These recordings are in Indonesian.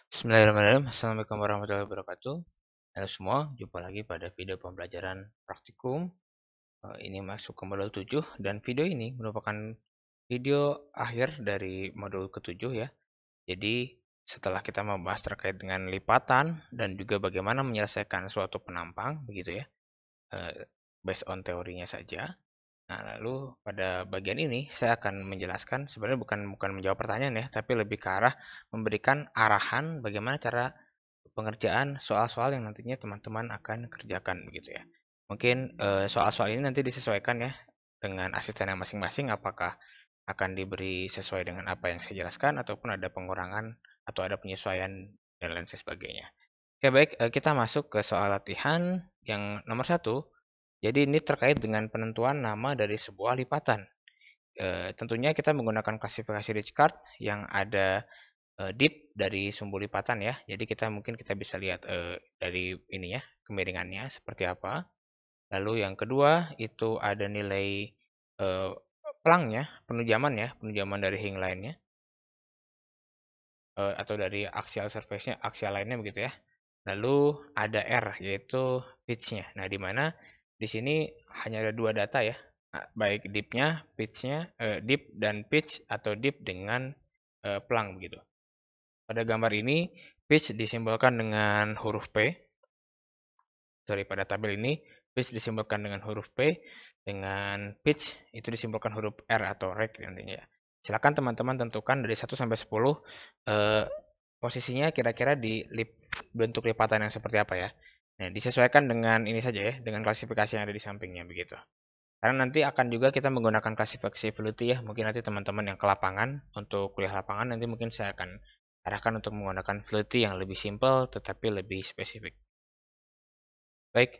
Bismillahirrahmanirrahim. Assalamualaikum warahmatullahi wabarakatuh. Halo semua, jumpa lagi pada video pembelajaran praktikum. Ini masuk ke modul 7 dan video ini merupakan video akhir dari modul ke-7 ya. Jadi setelah kita membahas terkait dengan lipatan dan juga bagaimana menyelesaikan suatu penampang begitu ya, based on teorinya saja. Nah, lalu pada bagian ini saya akan menjelaskan, sebenarnya bukan menjawab pertanyaan ya, tapi lebih ke arah memberikan arahan bagaimana cara pengerjaan soal-soal yang nantinya teman-teman akan kerjakan begitu ya. Mungkin soal-soal ini nanti disesuaikan ya dengan asisten yang masing-masing, apakah akan diberi sesuai dengan apa yang saya jelaskan ataupun ada pengurangan atau ada penyesuaian dan lain sebagainya. Oke baik, kita masuk ke soal latihan yang nomor 1. Jadi ini terkait dengan penentuan nama dari sebuah lipatan. Tentunya kita menggunakan klasifikasi Richcard yang ada deep dari sumbu lipatan ya. Jadi kita bisa lihat dari ini ya, kemiringannya seperti apa. Lalu yang kedua itu ada nilai eh, pelangnya, penujaman dari hing lainnya atau dari axial surface-nya, axial lainnya begitu ya. Lalu ada R yaitu pitch-nya. Nah, di mana di sini hanya ada dua data ya. Nah, baik deep-nya, pitch-nya, deep dan pitch atau deep dengan pelang begitu. Pada gambar ini, pitch disimbolkan dengan huruf P. Sorry, pada tabel ini, pitch disimbolkan dengan huruf P, dengan pitch itu disimbolkan huruf R atau reg nantinya. Silakan teman-teman tentukan dari 1 sampai 10 posisinya kira-kira di bentuk lipatan yang seperti apa ya. Nah, disesuaikan dengan ini saja ya, dengan klasifikasi yang ada di sampingnya begitu. Karena nanti akan juga kita menggunakan klasifikasi Fluty ya. Mungkin nanti teman-teman yang ke lapangan, untuk kuliah lapangan, nanti mungkin saya akan arahkan untuk menggunakan Fluty yang lebih simple tetapi lebih spesifik. Baik,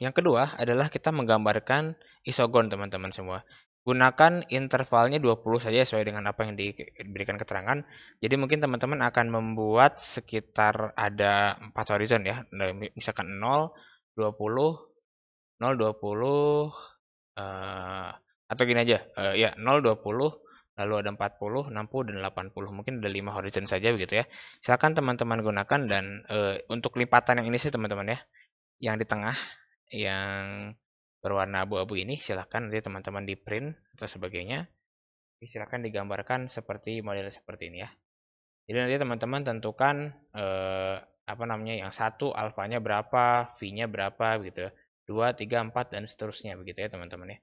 yang kedua adalah kita menggambarkan isogon teman-teman semua. Gunakan intervalnya 20 saja sesuai dengan apa yang diberikan keterangan. Jadi mungkin teman-teman akan membuat sekitar ada 4 horizon ya. Misalkan 0, 20, 0, 20, atau gini aja. Ya, 0, 20, lalu ada 40, 60, dan 80. Mungkin ada 5 horizon saja begitu ya. Silakan teman-teman gunakan dan untuk lipatan yang ini sih teman-teman ya. Yang di tengah yang berwarna abu-abu ini silahkan nanti teman-teman di print atau sebagainya. Silahkan digambarkan seperti model seperti ini ya. Jadi nanti teman-teman tentukan apa namanya, yang satu alfanya berapa, v-nya berapa begitu, 2, 3, 4 dan seterusnya begitu ya teman-teman ya.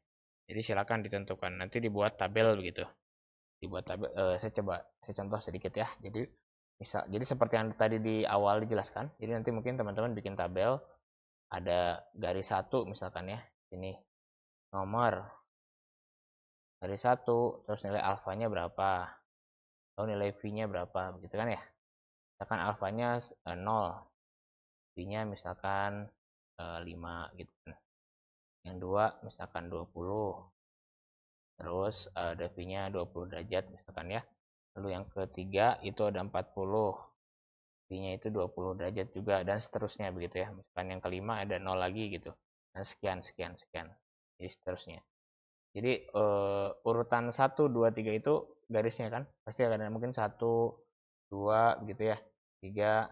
Jadi silakan ditentukan, nanti dibuat tabel begitu. Dibuat tabel, saya contoh sedikit ya. Jadi seperti yang tadi di awal dijelaskan. Jadi nanti mungkin teman-teman bikin tabel, ada garis satu misalkan ya, ini nomor garis satu, terus nilai alfanya berapa, atau nilai v-nya berapa begitu kan ya. Misalkan alfanya 0, v-nya misalkan 5 gitu kan. Yang dua misalkan 20, terus ada v-nya 20 derajat misalkan ya. Lalu yang ketiga itu ada 40, v-nya itu 20 derajat juga, dan seterusnya begitu ya. Misalkan yang kelima ada 0 lagi gitu, dan sekian sekian sekian, jadi seterusnya. Jadi urutan 1, 2, 3 itu garisnya kan pasti ada mungkin 1, 2 gitu ya, 3,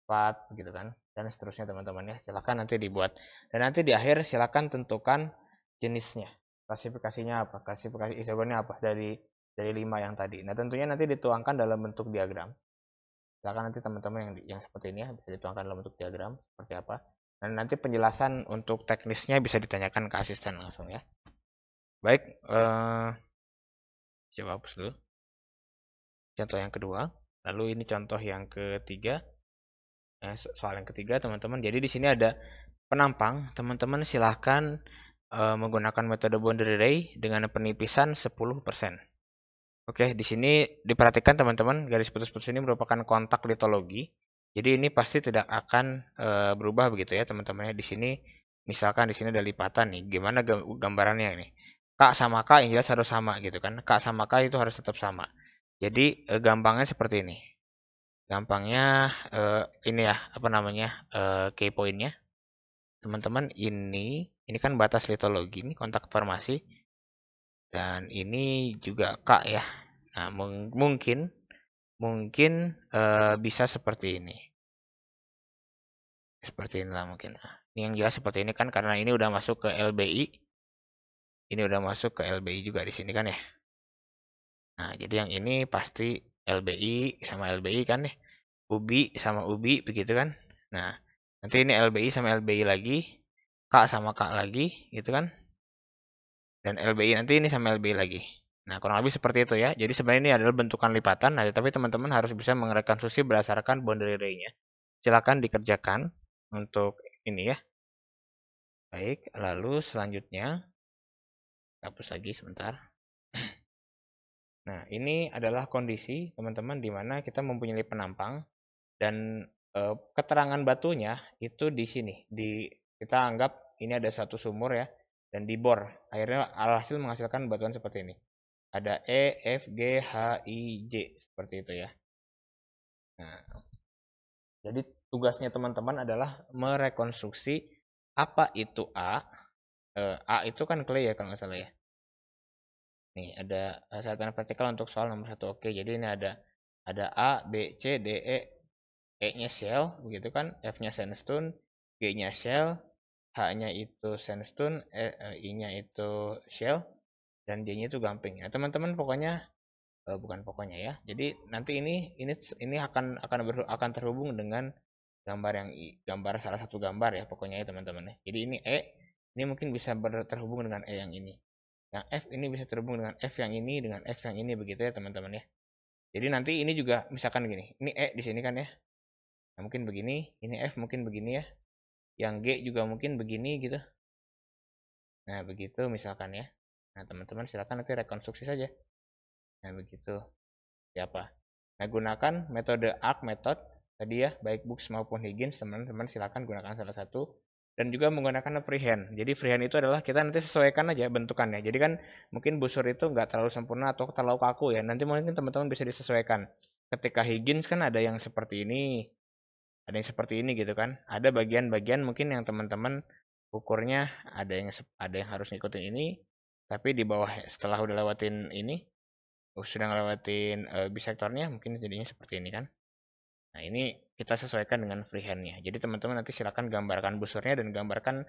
4 gitu kan, dan seterusnya teman-teman ya. Silahkan nanti dibuat, dan nanti di akhir silahkan tentukan jenisnya, klasifikasinya apa, klasifikasi isogonnya apa dari 5 yang tadi. Nah tentunya nanti dituangkan dalam bentuk diagram. Silahkan nanti teman-teman yang seperti ini ya, bisa dituangkan dalam bentuk diagram seperti apa, dan nanti penjelasan untuk teknisnya bisa ditanyakan ke asisten langsung ya. Baik, coba hapus dulu contoh yang kedua. Lalu ini contoh yang ketiga. Soal yang ketiga teman-teman. Jadi di sini ada penampang. Teman-teman silahkan menggunakan metode boundary ray dengan penipisan 10%. Oke, di sini diperhatikan teman-teman, garis putus-putus ini merupakan kontak litologi. Jadi ini pasti tidak akan berubah begitu ya teman-teman ya. Di sini misalkan di sini ada lipatan nih. Gimana gambarannya ini? K sama K yang jelas harus sama gitu kan. K sama K itu harus tetap sama. Jadi gampangnya seperti ini. Gampangnya ini ya, apa namanya, key point-nya. Teman-teman ini kan batas litologi, ini kontak formasi. Dan ini juga K ya. Nah, mungkin mungkin bisa seperti ini. Seperti inilah mungkin. Nah, ini yang jelas seperti ini kan karena ini udah masuk ke LBI. Ini udah masuk ke LBI juga di sini kan ya. Nah, jadi yang ini pasti LBI sama LBI kan ya. UBI sama UBI begitu kan. Nah, nanti ini LBI sama LBI lagi. K sama K lagi gitu kan. Dan LBI nanti ini sama LBI lagi. Nah, kurang lebih seperti itu ya. Jadi sebenarnya ini adalah bentukan lipatan. Nah, tapi teman-teman harus bisa mengerekonstruksi berdasarkan boundary ray-nya. Silakan dikerjakan untuk ini ya. Baik, lalu selanjutnya hapus lagi sebentar. Nah, ini adalah kondisi teman-teman di mana kita mempunyai penampang dan keterangan batunya itu di sini. Kita anggap ini ada satu sumur ya dan dibor. Akhirnya alhasil menghasilkan batuan seperti ini. Ada E, F, G, H, I, J seperti itu ya. Nah, jadi tugasnya teman-teman adalah merekonstruksi apa itu A. A itu kan clay ya kalau nggak salah ya. Nih ada sarjana vertikal untuk soal nomor 1. Oke, jadi ini ada A, B, C, D, E. E-nya shell, begitu kan? F-nya sandstone, G-nya shell, H-nya itu sandstone, I-nya itu shell, dan J-nya itu gamping. Nah, teman-teman pokoknya bukan pokoknya ya. Jadi nanti ini akan terhubung dengan gambar salah satu gambar ya pokoknya ya teman-teman ya. Jadi ini E, ini mungkin bisa terhubung dengan E yang ini. Yang F ini bisa terhubung dengan F yang ini dengan F yang ini begitu ya teman-teman ya. Jadi nanti ini juga misalkan gini, ini E di sini kan ya. Nah, mungkin begini, ini F mungkin begini ya. Yang G juga mungkin begini gitu. Nah, begitu misalkan ya. Nah, teman-teman silakan nanti rekonstruksi saja. Nah, begitu. Siapa? Nah, gunakan metode ARC method tadi ya, baik Brooks maupun Higgins, teman-teman silakan gunakan salah satu. Dan juga menggunakan freehand. Jadi freehand itu adalah kita nanti sesuaikan aja bentukannya. Jadi kan mungkin busur itu nggak terlalu sempurna atau terlalu kaku ya. Nanti mungkin teman-teman bisa disesuaikan. Ketika Higgins kan ada yang seperti ini, ada yang seperti ini gitu kan. Ada bagian-bagian mungkin yang teman-teman ukurnya ada yang harus ngikutin ini, tapi di bawah setelah udah lewatin ini, sudah ngelewatin bisektornya mungkin jadinya seperti ini kan. Nah, ini kita sesuaikan dengan freehandnya. Jadi teman-teman nanti silakan gambarkan busurnya dan gambarkan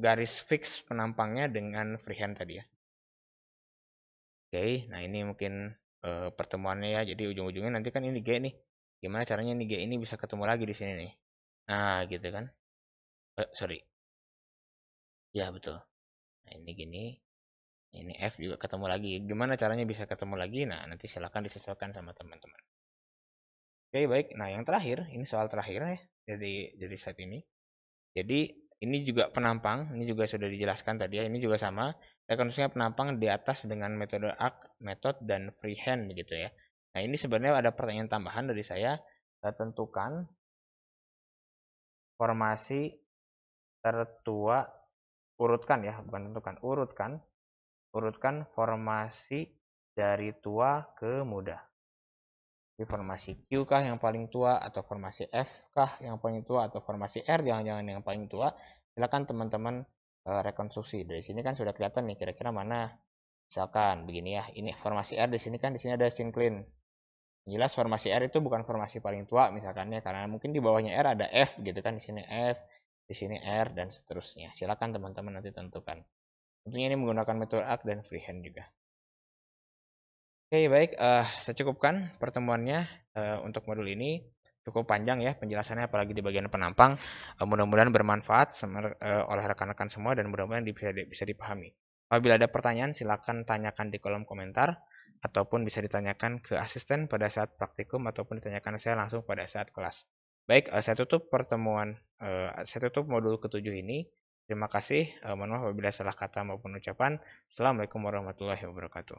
garis fix penampangnya dengan freehand tadi ya. Oke, nah ini mungkin pertemuannya ya. Jadi ujung-ujungnya nanti kan ini G nih. Gimana caranya nih G ini bisa ketemu lagi di sini nih. Nah, gitu kan. Sorry. Ya, betul. Nah, ini gini. Ini F juga ketemu lagi. Gimana caranya bisa ketemu lagi? Nah, nanti silakan disesuaikan sama teman-teman. Oke, baik. Nah, yang terakhir, ini soal terakhir ya dari set ini. Jadi, ini juga penampang, ini juga sudah dijelaskan tadi ya. Ini juga sama. Rekonstruksinya penampang di atas dengan metode ARC, method dan freehand gitu ya. Nah, ini sebenarnya ada pertanyaan tambahan dari saya. Tentukan formasi tertua, urutkan ya, bukan tentukan, urutkan formasi dari tua ke muda. Formasi Q kah yang paling tua, atau formasi F kah yang paling tua, atau formasi R jangan-jangan yang paling tua. Silakan teman-teman rekonstruksi. Dari sini kan sudah kelihatan nih kira-kira mana. Misalkan begini ya, ini formasi R di sini kan, di sini ada sincline. Jelas formasi R itu bukan formasi paling tua misalkan ya, karena mungkin di bawahnya R ada F gitu kan, di sini F, di sini R dan seterusnya. Silakan teman-teman nanti tentukan. Tentunya ini menggunakan metode ARC dan freehand juga. Oke, baik. Saya cukupkan pertemuannya untuk modul ini. Cukup panjang ya penjelasannya, apalagi di bagian penampang. Mudah-mudahan bermanfaat oleh rekan-rekan semua dan mudah-mudahan bisa dipahami. Apabila ada pertanyaan, silakan tanyakan di kolom komentar ataupun bisa ditanyakan ke asisten pada saat praktikum ataupun ditanyakan saya langsung pada saat kelas. Baik, saya tutup modul ke-7 ini. Terima kasih. Mohon maaf apabila salah kata maupun ucapan. Assalamualaikum warahmatullahi wabarakatuh.